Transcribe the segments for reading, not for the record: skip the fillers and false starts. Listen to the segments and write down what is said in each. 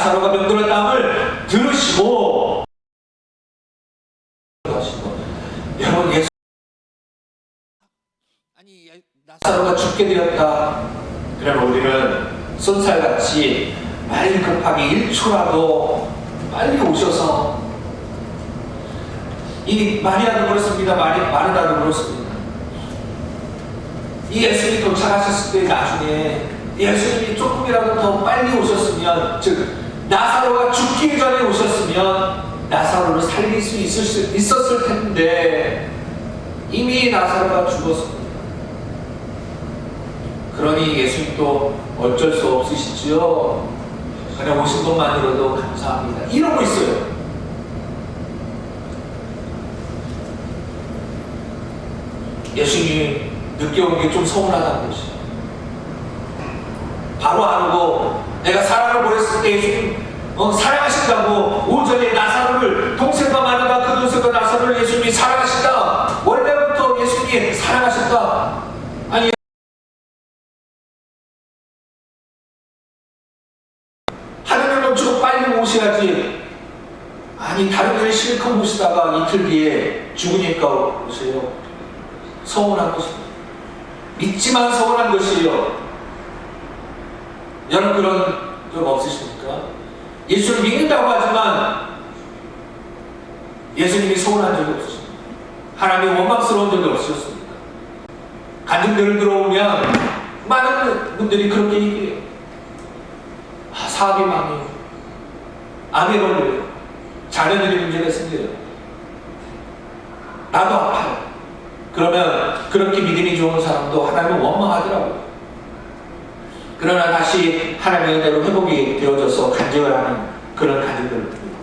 나사로가 병들었다함을 들으시고 여러분, 예수 나사로가 죽게 되었다. 그러면 우리는 쏜살같이 빨리 급하게 1초라도 빨리 오셔서, 이 마리아도 그렇습니다. 마르다도 그렇습니다. 이 예수님이 도착하셨을 때 나중에 예수님이 조금이라도 더 빨리 오셨으면, 즉 나사로가 죽기 전에 오셨으면 나사로를 살릴 수 있었을 텐데 이미 나사로가 죽었습니다. 그러니 예수님도 어쩔 수 없으시지요. 그냥 오신 것만으로도 감사합니다. 이러고 있어요. 예수님이 늦게 온 게 좀 서운하다는 것이, 바로 안 오고 내가 사랑을 보냈을 때 예수님 사랑하신다고 오전에 나사로를, 동생과 마르다 그 동생과 나사로를 예수님이 사랑하신다, 원래부터 예수님이 사랑하셨다. 아니, 하늘을 멈추고 빨리 오셔야지. 아니, 다른 데를 실컷 모시다가 이틀 뒤에 죽으니까 오세요. 서운한 것입니다. 믿지만 서운한 것이에요. 여러분 그런 적 없으십니까? 예수를 믿는다고 하지만 예수님이 서운한 적이 없으십니까? 하나님이 원망스러운 적이 없으셨습니까? 간증들을 들어오면 많은 분들이 그렇게 얘기해요. 사업이 망해요. 암에 걸려요. 자녀들이 문제가 생겨요. 나도 아파요. 그러면 그렇게 믿음이 좋은 사람도 하나님을 원망하더라고요. 그러나 다시 하나님의 은혜로 회복이 되어져서 간증을 하는 그런 간증들을 듭니다.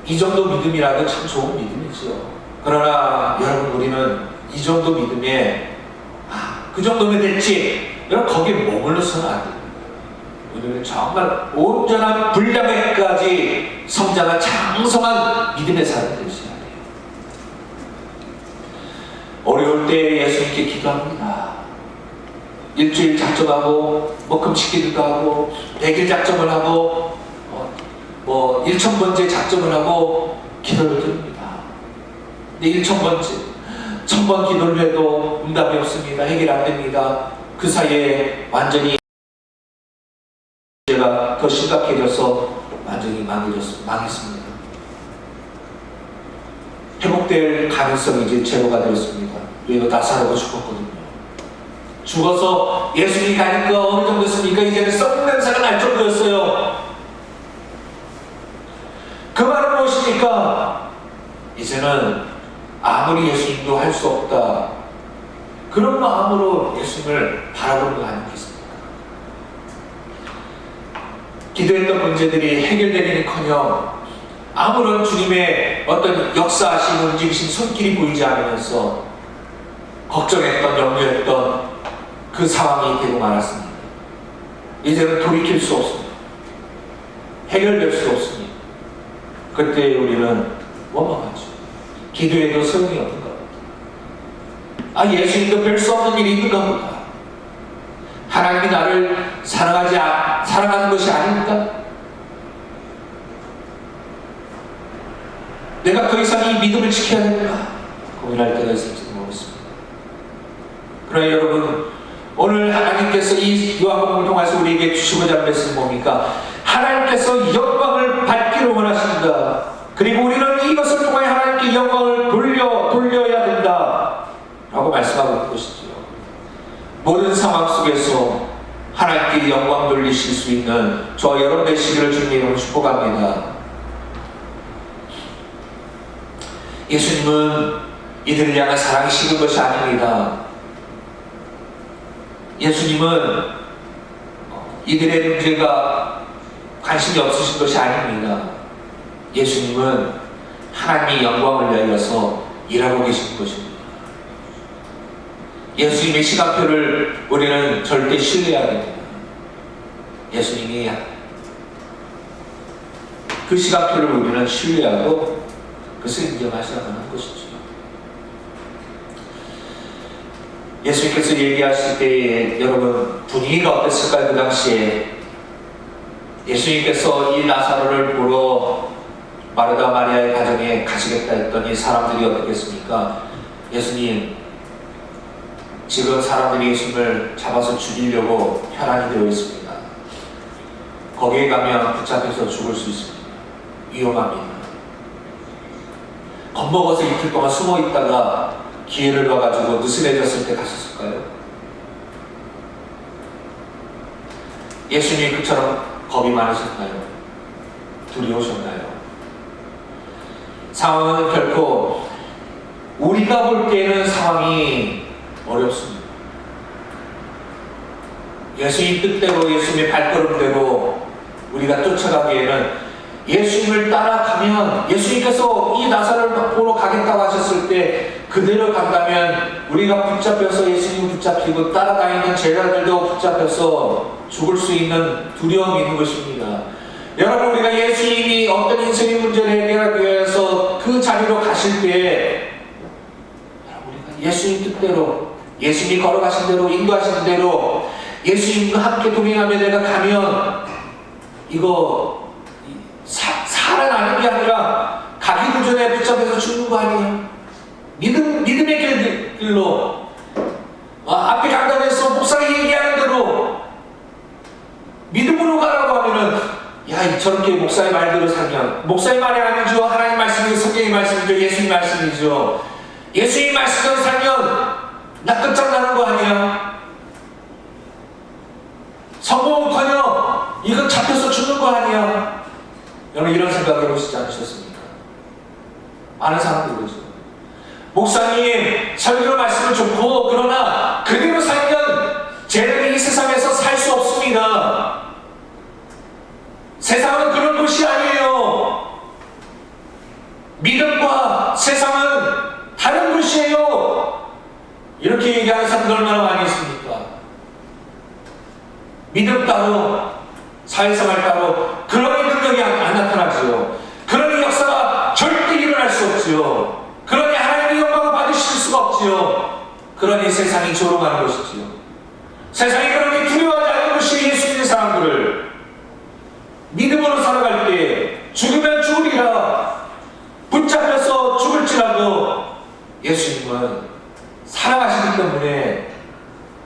이 정도 믿음이라도 참 좋은 믿음이지요. 그러나 여러분, 우리는 이 정도 믿음에 그 정도면 됐지, 여러분 거기에 머물러서는 안 됩니다. 우리는 정말 온전한 분량에까지 성장한 장성한 믿음의 사람이 되셔야 돼요. 어려울 때 예수님께 기도합니다. 일주일 작정하고 금식기도 하고 100일 작정을 하고 1000번째 작정을 하고 기도를 드립니다. 근데 1000번째 1000번 기도를 해도 응답이 없습니다. 해결 안 됩니다. 그 사이에 완전히 문제가 더 심각해져서 완전히 망했습니다. 회복될 가능성이 이제 제로가 되었습니다. 그리고 나사로가 죽었거든요. 죽어서 예수님이 가니까 어느 정도 됐습니까? 이제는 썩는 냄새가 날 정도였어요. 그 말은 무엇입니까? 이제는 아무리 예수님도 할 수 없다, 그런 마음으로 예수님을 바라보는 거 아니겠습니까? 기도했던 문제들이 해결되기는커녕 아무런 주님의 어떤 역사하신 움직이신 손길이 보이지 않으면서 걱정했던, 염려했던 그 상황이 되고 말았습니다. 이제는 돌이킬 수 없습니다. 해결될 수 없습니다. 그때 우리는 원망하죠. 기도해도 소용이 없는가 보다. 예수님도 별 수 없는 일이 있는가 보다. 하나님이 나를 사랑하는 것이 아닙니까? 내가 더 이상 이 믿음을 지켜야 되는가 고민할 때가 있을지도 모르겠습니다. 그러나 여러분, 오늘 하나님께서 이 요한복음을 통해서 우리에게 주시고자 하는 말씀은 뭡니까? 하나님께서 영광을 받기를 원하십니다. 그리고 우리는 이것을 통해 하나님께 영광을 돌려야 된다 라고 말씀하고 있는 것이죠. 모든 상황 속에서 하나님께 영광 돌리실 수 있는 저와 여러분 되시기를 주님으로 축복합니다. 예수님은 이들을 향한 사랑이 식은 것이 아닙니다. 예수님은 이들의 문제가 관심이 없으신 것이 아닙니다. 예수님은 하나님의 영광을 위하여서 일하고 계신 것입니다. 예수님의 시간표를 우리는 절대 신뢰해야 됩니다. 예수님이 그 시간표를 우리는 신뢰하고 그것을 인정하셔야 하는 것이죠. 예수님께서 얘기하실 때에 여러분 분위기가 어땠을까요? 그 당시에 예수님께서 이 나사로를 보러 마르다 마리아의 가정에 가시겠다 했더니 사람들이 어떻게 했습니까? 예수님, 지금 사람들이 예수님을 잡아서 죽이려고 혈안이 되어 있습니다. 거기에 가면 붙잡혀서 죽을 수 있습니다. 위험합니다. 겁먹어서 이틀 동안 숨어 있다가 기회를 봐가지고 느슨해졌을 때 가셨을까요? 예수님이 그처럼 겁이 많으셨나요? 두려우셨나요? 상황은 결코 우리가 볼 때는 상황이 어렵습니다. 예수님 뜻대로, 예수님의 발걸음대로 우리가 쫓아가기에는 예수님을 따라가면, 예수님께서 이 나사로를 보러 가겠다고 하셨을 때 그대로 간다면 우리가 붙잡혀서 예수님 붙잡히고 따라다니는 제자들도 붙잡혀서 죽을 수 있는 두려움이 있는 것입니다. 여러분, 우리가 예수님이 어떤 인생의 문제를 해결하기 위해서 그 자리로 가실 때에 우리가 예수님 뜻대로, 예수님이 걸어가신 대로, 인도하신 대로 예수님과 함께 동행하며 내가 가면 이거 살아나는 게 아니라 가기도 전에 붙잡혀서 죽는 거 아니에요? 믿음의 길로 앞에 강단에서 목사가 얘기하는 대로 믿음으로 가라고 하면은, 야, 저렇게 목사의 말대로 살면, 목사의 말이 아니죠. 하나님 말씀이죠. 성경의 말씀이죠. 예수님 말씀이죠. 예수님 말씀대로 살면 나 끝장나는 거 아니야? 성공은커녕 이건 잡혀서 죽는 거 아니야? 여러분, 이런 생각 해보시지 않으셨습니까? 많은 사람들이 그러죠. 목사님 설교 말씀은 좋고 그러나 그대로 살면 쟤는 이 세상에서 살 수 없습니다. 세상은 그런 곳이 아니에요. 믿음과 세상은 다른 곳이에요. 이렇게 얘기하는 사람들 얼마나 많이 있습니까? 믿음 따로, 사회생활 따로 그런 능력이 안 나타나지요. 그런 역사가 절대 일어날 수 없지요. 그러니 하나님의 영광을 받으실 수가 없지요. 그러니 세상이 조롱하는 것이지요. 세상이 그러니 두려워하지 않는 것이 예수 믿는 사람들을 믿음으로 살아갈 때 죽으면 죽으리라, 붙잡혀서 죽을지라도 예수님은 사랑하시기 때문에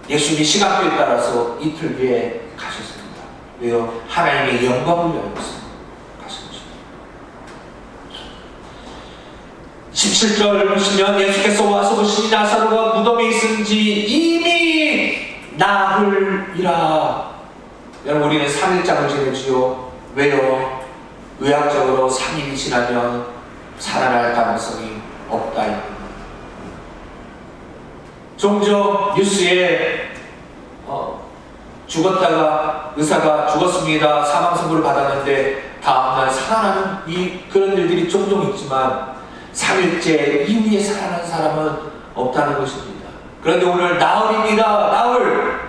예수님이 시간표에 따라서 이틀 뒤에 가셨습니다. 왜요? 하나님의 영광을 위하여서 가신 것입니다. 17절 보시면 예수께서 와서 보시니 나사로가 무덤에 있은지 이미 나흘이라. 여러분, 우리는 3일장을 지내지요. 왜요? 의학적으로 3일이 지나면 살아날 가능성이 없다. 종종 뉴스에 죽었다가 의사가 죽었습니다, 사망 선고를 받았는데 다음날 살아나는 그런 일들이 종종 있지만 3일째 이후에 살아나는 사람은 없다는 것입니다. 그런데 오늘 나흘입니다. 나흘.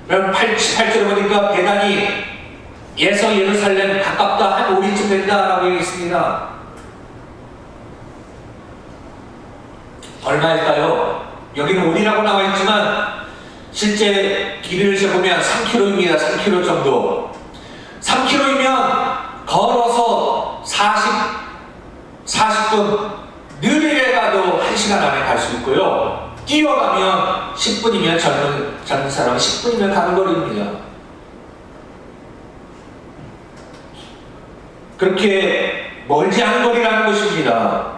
그럼 8절에 보니까 배단이 에서 예루살렘 가깝다, 한 5리쯤 된다라고 얘기했습니다. 얼마일까요? 여기는 5리라고 나와 있지만 실제 길이를 재보면 3km입니다. 3km 정도. 3km이면 걸어서 40분, 느리게 가도 1시간 안에 갈 수 있고요. 뛰어가면 10분이면 젊은 사람은 10분이면 가는 거리입니다. 그렇게 멀지 않은 거리라는 것입니다.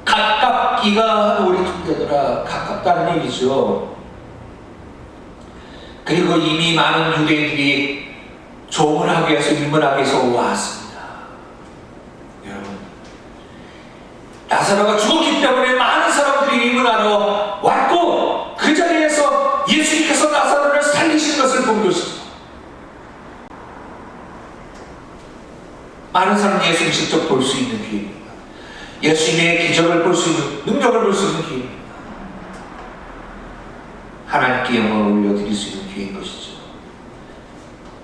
가깝기가 한 5리쯤 되더라. 가깝다는 얘기죠. 그리고 이미 많은 유대인들이 조문하기 위해서, 입문하기 위해서 왔습니다. 여러분, 나사로가 죽었기 때문에 많은 사람들이 입문하러 왔고 그 자리에서 예수님께서 나사로를 살리신 것을 본 것이죠. 많은 사람이 예수님을 직접 볼 수 있는 기회입니다. 예수님의 기적을 볼 수 있는, 능력을 볼 수 있는 기회입니다. 하나님께 영광을 올려드릴 수 있는 기회인 것이죠.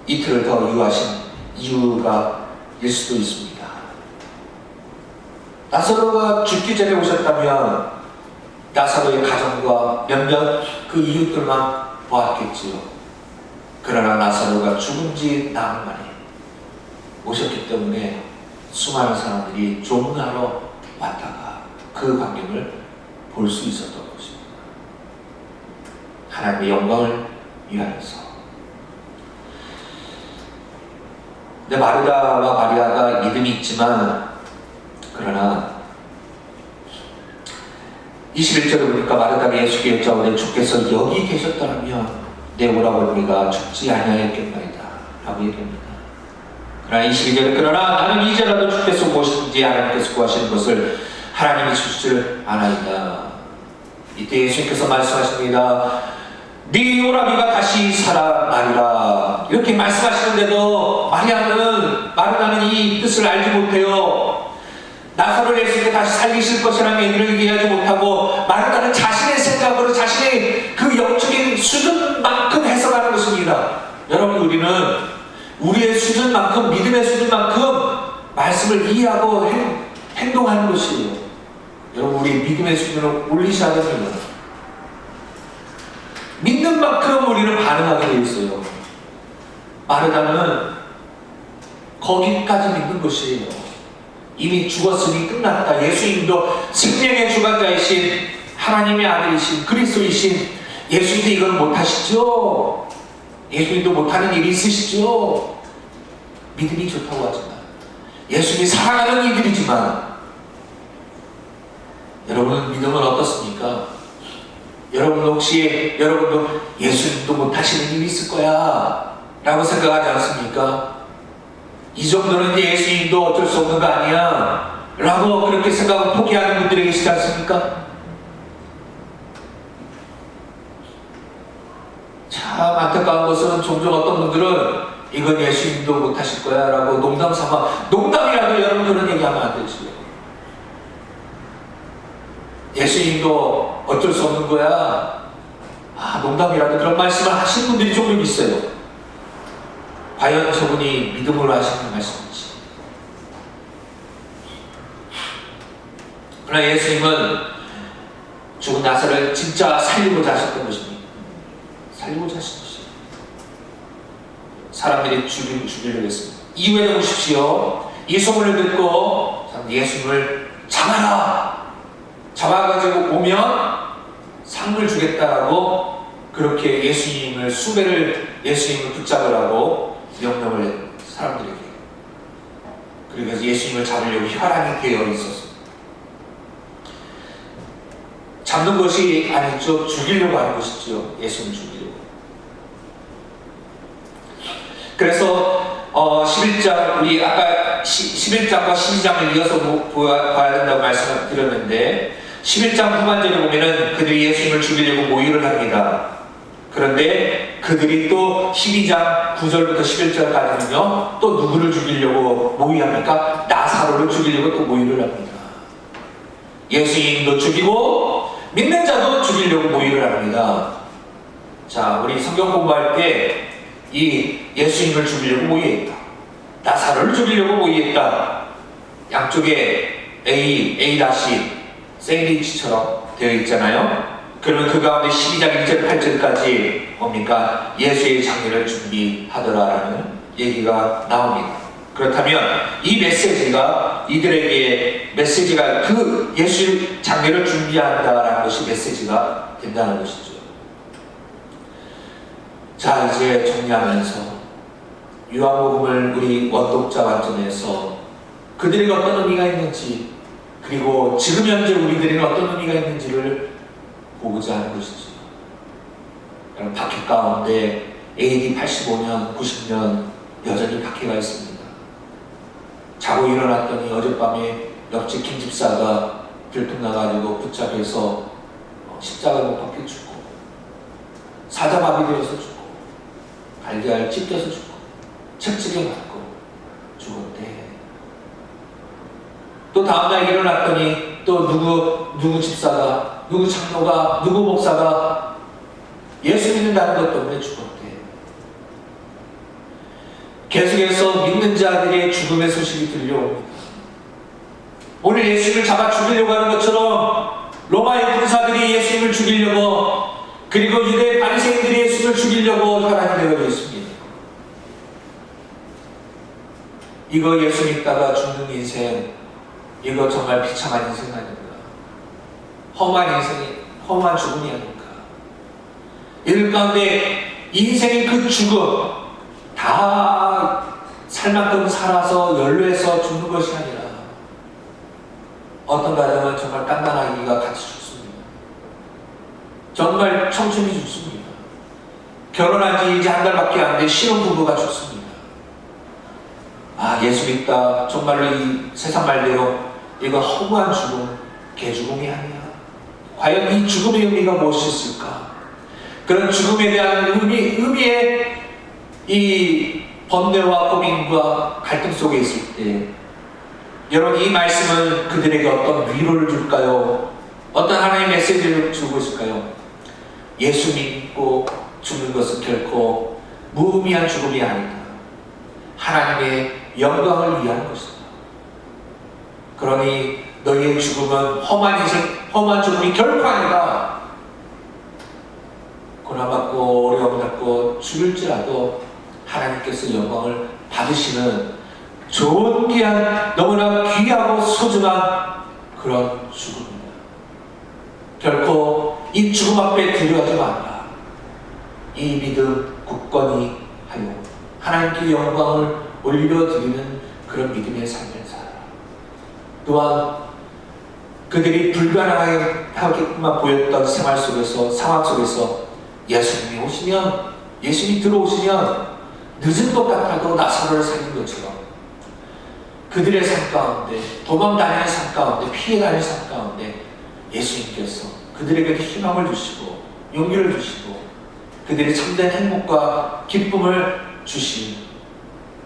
이틀을 더 유하신 이유가 일 수도 있습니다. 나사로가 죽기 전에 오셨다면 나사로의 가정과 몇몇 그 이웃들만 보았겠지요. 그러나 나사로가 죽은 지 나흘 만에 오셨기 때문에 수많은 사람들이 조문하러 왔다가 그 광경을 볼 수 있었던 것입니다. 하나님의 영광을 위하여서. 근데 마르다와 마리아가 믿음이 있지만, 그러나 21절에 보니까 마르다가 예수께 여짜오되 주께서 여기 계셨더라면 내 오라버니가 죽지 아니하였겠나이다 라고 얘기합니다. 그러나 22절에 그러나 나는 이제라도 주께서 무엇인지 하나님께서 구하시는 것을 하나님이 주시질 않아이다. 이때 예수님께서 말씀하십니다. 네 오라비가 다시 살아나리라. 이렇게 말씀하시는데도 마르다는 이 뜻을 알지 못해요. 나사로를 예수님께 다시 살리실 것이라는 얘기를 이해하지 못하고 마르다는 자신의 생각으로 자신의 그 영적인 수준만큼 해석하는 것입니다. 여러분, 우리는 우리의 수준만큼, 믿음의 수준만큼 말씀을 이해하고 행동하는 것이에요. 여러분, 우리 믿음의 수준을 올리셔야 됩니다. 믿는 만큼 우리는 반응하게 되어 있어요. 마르다는 거기까지 믿는 것이에요. 이미 죽었으니 끝났다. 예수님도 생명의 주관자이신 하나님의 아들이신 그리스도이신 예수님도 이건 못하시죠? 예수님도 못하는 일이 있으시죠? 믿음이 좋다고 하지만, 예수님이 사랑하는 이들이지만, 여러분 믿음은 어떻습니까? 여러분도 예수님도 못하시는 일이 있을 거야 라고 생각하지 않습니까? 이 정도는 예수님도 어쩔 수 없는 거 아니야 라고 그렇게 생각하고 포기하는 분들이 계시지 않습니까? 참 안타까운 것은 종종 어떤 분들은 이건 예수님도 못하실 거야 라고 농담 삼아, 농담이라도 여러분 그런 얘기하면 안 되지. 예수님도 어쩔 수 없는 거야, 농담이라도 그런 말씀을 하시는 분들이 조금 있어요. 과연 저분이 믿음으로 하시는 말씀인지. 그러나 예수님은 죽은 나사로를 진짜 살리고자 하셨던 것입니다. 살리고자 하신 것이에요. 사람들이 죽이려고 했습니다. 이후에 보십시오. 이 소문을 듣고 예수님을 잡아가지고 오면 상을 주겠다라고 그렇게 예수님을 붙잡으라고 명령을 했 사람들에게. 그래서 예수님을 잡으려고 혈안이 되어 있었습니다. 잡는 것이 아니죠. 죽이려고 하는 것이죠. 예수님을 죽이려고. 그래서 11장, 우리 아까 11장과 12장을 이어서 봐야 된다고 말씀을 드렸는데, 11장 후반절에 보면은 그들이 예수님을 죽이려고 모의를 합니다. 그런데 그들이 또 12장 9절부터 11절까지는요, 또 누구를 죽이려고 모의합니까? 나사로를 죽이려고 또 모의를 합니다. 예수님도 죽이고 믿는 자도 죽이려고 모의를 합니다. 자, 우리 성경 공부할 때 이 예수님을 죽이려고 모의했다, 나사로를 죽이려고 모의했다, 양쪽에 A 샌드위치처럼 되어 있잖아요. 그러면 그 가운데 12장 1절 8절까지 뭡니까? 예수의 장례를 준비하더라라는 얘기가 나옵니다. 그렇다면 이 메시지가 이들에게 그 예수의 장례를 준비한다라는 것이 메시지가 된다는 것이죠. 자, 이제 정리하면서 요한복음을 우리 원독자 관점에서 그들에게 어떤 의미가 있는지, 그리고 지금 현재 우리들에게 어떤 의미가 있는지를 보고자 하는 것이죠. 여러분, 박해 가운데 AD 85년, 90년 여전히 박해가 있습니다. 자고 일어났더니 어젯밤에 옆집 김 집사가 들통나가지고 붙잡혀서 십자가에 못 박혀 죽고, 사자마비 되어서 죽고, 달걀 찢겨서 죽고, 채찍에 맞고 죽었대. 또 다음날 일어났더니 또 누구 집사가, 누구 장로가, 누구 목사가 예수 믿는다는 것 때문에 죽었대. 계속해서 믿는 자들의 죽음의 소식이 들려옵니다. 오늘 예수를 잡아 죽이려고 하는 것처럼 로마의 군사들이 죽이려고, 그리고 유대 바리새인들이 예수를 죽이려고 혈안되어 있습니다. 이거 예수 믿다가 죽는 인생, 이거 정말 비참한 인생 아닙니까? 험한 인생이, 험한 죽음이 아닙니까? 이들 가운데 인생의 그 죽음, 다 살 만큼 살아서 연로해서 죽는 것이 아니라 어떤 가정은 정말 깐난아기가 같이 죽습니다. 정말 청춘이 죽습니다. 결혼한 지 이제 한 달밖에 안 된 신혼부부가 죽습니다. 아, 예수 믿다 정말로 이 세상 말대로 이거 허무한 죽음, 개죽음이 아니야. 과연 이 죽음의 의미가 무엇이 있을까? 그런 죽음에 대한 의미의 이 번뇌와 고민과 갈등 속에 있을 때, 여러분 이 말씀은 그들에게 어떤 위로를 줄까요? 어떤 하나님의 메시지를 주고 있을까요? 예수 믿고 죽는 것은 결코 무의미한 죽음이 아니다. 하나님의 영광을 위한 것이다. 그러니 너희의 죽음은 험한 인생, 험한 죽음이 결코 아니다. 고난받고 어려움 받고 죽을지라도 하나님께서 영광을 받으시는 좋은 귀한, 너무나 귀하고 소중한 그런 죽음입니다. 결코 이 죽음 앞에 두려워하지 말라. 이 믿음 굳건히 하여 하나님께 영광을 올려드리는 그런 믿음의 삶을 살아. 또한 그들이 불가능하게만 보였던 생활 속에서, 상황 속에서 예수님이 오시면, 예수님이 들어오시면 늦은 것 같아도 나사로를 살린 것처럼 그들의 삶 가운데, 도망다니는 삶 가운데, 피해다니는 삶 가운데 예수님께서 그들에게 희망을 주시고 용기를 주시고 그들이 참된 행복과 기쁨을 주신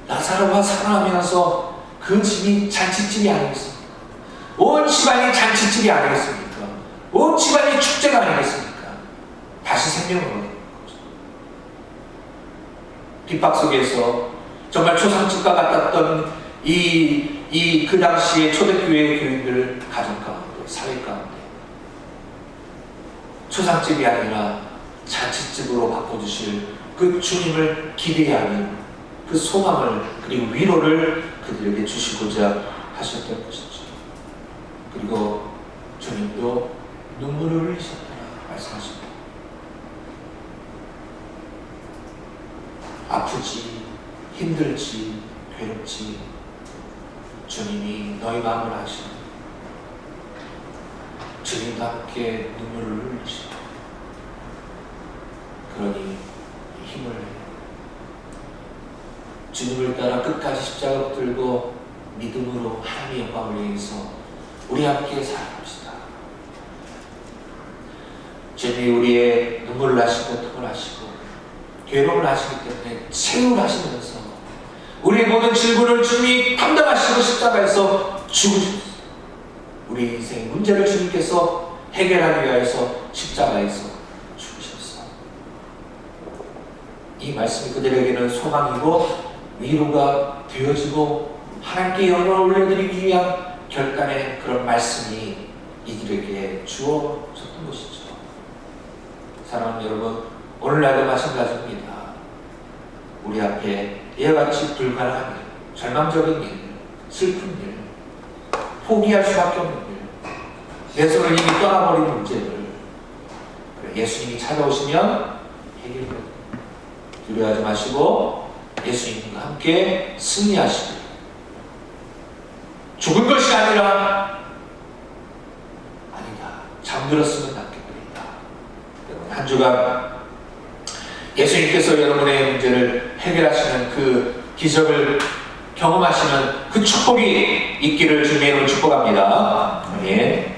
나사로가 살아나면서 그 집이 잔치집이 아니겠습니까? 온 집안이 잔치집이 아니겠습니까? 온 집안이 축제가 아니겠습니까? 다시 생명을 얻는 거죠. 핍박 속에서 정말 초상집과 같았던 그 당시에 초대교회 교인들 가정 가운데, 사회 가운데 초상집이 아니라 잔치집으로 바꿔주실 그 주님을 기대하는 그 소망을, 그리고 위로를 그들에게 주시고자 하셨던 것이죠. 그리고 주님도 눈물을 흘리셨다라 말씀하십니다. 아프지, 힘들지, 괴롭지, 주님이 너희 마음을 아시고 주님과 함께 눈물을 흘리시고, 그러니 힘을 내요. 주님을 따라 끝까지 십자가 붙들고 믿음으로 하나님의 영광을 위해서 우리 함께 살아갑시다. 주님이 우리의 눈물을 아시고 고통을 아시고 괴로움을 아시기 때문에 체험을 하시면서 우리의 모든 질문을 주님이 담당하시고 십자가에서 죽으셨어요. 우리 인생의 문제를 주님께서 해결하기 위해서 십자가에서 죽으셨어요. 이 말씀이 그들에게는 소망이고 위로가 되어지고 하나님께 영광을 올려드리기 위한 결단의 그런 말씀이 이들에게 주어졌던 것이죠. 사랑하는 여러분, 오늘날도 마찬가지입니다. 우리 앞에 이와 같이 불가능한 일, 절망적인 일, 슬픈 일, 포기할 수밖에 없는 일, 내 손을 이미 떠나버린 문제들, 예수님이 찾아오시면 해결됩니다. 두려워하지 마시고 예수님과 함께 승리하시고, 죽은 것이 아니라 아니다, 잠들었으면 낫겠다. 한 주간 예수님께서 여러분의 문제를 해결하시는 그 기적을 경험하시는 그 축복이 있기를 주님의 이름으로 축복합니다. 아멘.